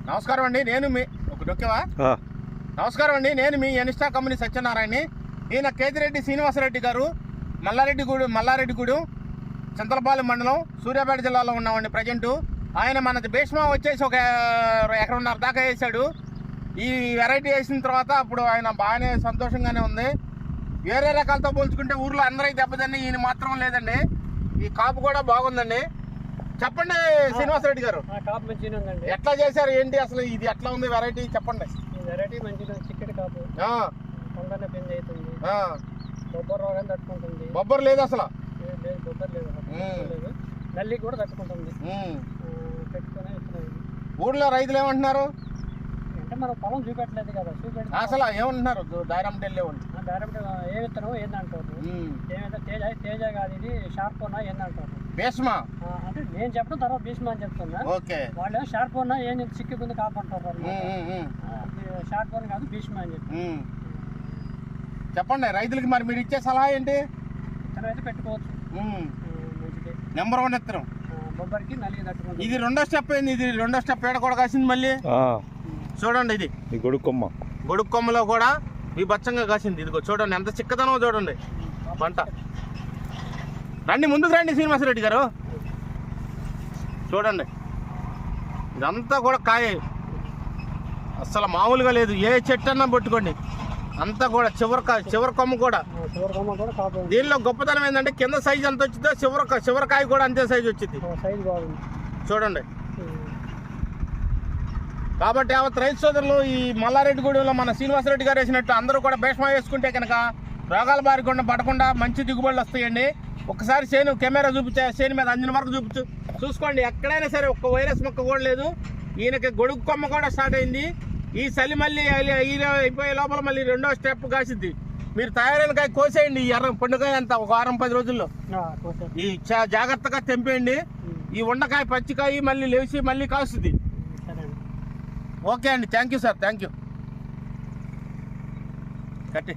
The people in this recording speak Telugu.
నమస్కారం అండి, నేను మీ నమస్కారం అండి, నేను మీ ఎనిస్టా కంపెనీ సత్యనారాయణని. ఈయన కేతిరెడ్డి శ్రీనివాసరెడ్డి గారు, మల్లారెడ్డిగూడెం చింతలపాలెం మండలం, సూర్యాపేట జిల్లాలో ఉన్నామండి ప్రజెంటు. ఆయన మనది భీష్మా వచ్చేసి ఒక ఎకరన్నర దాకా వేసాడు. ఈ వెరైటీ వేసిన తర్వాత అప్పుడు ఆయన బాగానే సంతోషంగానే ఉంది. వేరే రకాలతో పోల్చుకుంటే ఊర్లో అందరికీ దెబ్బతిని ఈయన మాత్రం లేదండి. ఈ కాపు కూడా బాగుందండి. చెప్పండి శ్రీనివాసరెడ్డి గారు, కాపు మంచిగా ఉందండి. ఎట్లా చేశారు ఏంటి, అసలు ఇది ఎట్లా ఉంది వెరైటీ చెప్పండి. ఈ వెరైటీ మంచిగా చిక్కటి కాపు, తొందరగా పెంజ్ అవుతుంది, బొబ్బర్ రోగాన్ని తట్టుకుంటుంది. బొబ్బర్ లేదు అసలు, బొబ్బర్ లేదు, నల్లి కూడా తట్టుకుంటుంది. పెట్టుకుని ఊర్లో రైతులు ఏమంటున్నారు అంటే మనం పొలం చూపెట్టలేదు కదా, అసలు ఏమంటున్నారు దారంటే డైరెక్ట్ ఏ విత్తనం ఏందంటారు, ఏమైతే తేజ కాదు ఇది షార్ప్ ఉన్నా ఏందంటారు. భీష్మా అంటే నేను చెప్పడం తర్వాత భీష్మా అని చెప్తున్నా. వాళ్ళు షార్ప్ ఉన్నా ఏం చిక్కింది కాపాడుతారు, షార్ప్ ఉన్నా కాదు భీష్మా అని చెప్పి చెప్పండి రైతులకి. మరి మీరు ఇచ్చే సలహా ఏంటి? విత్తనం అయితే పెట్టుకోవచ్చు, నెంబర్ 1 విత్తనం. బొబ్బరికి నల్లి తట్టుకుంటుంది. ఇది రెండో స్టెప్ అయింది, ఇది రెండో స్టెప్ పేడ కూడా కాసింది మళ్ళీ. చూడండి ఇది గొడుగు కొమ్మలో కూడా ఈ బచ్చంగా కాసింది. ఇదిగో చూడండి ఎంత చిక్కదనో చూడండి పంట. రండి ముందుకు రండి శ్రీనివాసరెడ్డి గారు, చూడండి ఇదంతా కూడా కాయ అసలు మామూలుగా లేదు. ఏ చెట్టు అన్నా పట్టుకోండి అంతా కూడా చివరి కొమ్మ కూడా. దీనిలో గొప్పతనం ఏంటంటే కింద సైజు ఎంత వచ్చిందో చివరికాయ కూడా అంతే సైజు వచ్చింది చూడండి. కాబట్టి యావత్ రైతు సోదరులు ఈ మల్లారెడ్డిగూడెంలో మన శ్రీనివాసరెడ్డి గారు వేసినట్టు అందరూ కూడా భీష్మా వేసుకుంటే కనుక రోగాల బారికుండా పడకుండా మంచి దిగుబడులు వస్తాయండి. ఒకసారి కెమెరా చూపించే చేను మీద అందిన వరకు చూసుకోండి. ఎక్కడైనా సరే ఒక్క వైరస్ మొక్క కూడా లేదు. ఈయనకి గొడుగు కొమ్మ కూడా స్టార్ట్ అయింది. ఈ చలి మళ్ళీ అయిపోయే లోపల మళ్ళీ రెండో స్టెప్ కాసిద్ది. మీరు తయారైన కాయ కోసేయండి, ఈ పండుకాయ అంతా ఒక వారం 10 రోజుల్లో ఈ జాగ్రత్తగా తెంపేయండి. ఈ ఉండకాయ పచ్చికాయ మళ్ళీ లేచి మళ్ళీ కాస్తుంది. ఓకే అండి, thank you sir, thank you. కట్టి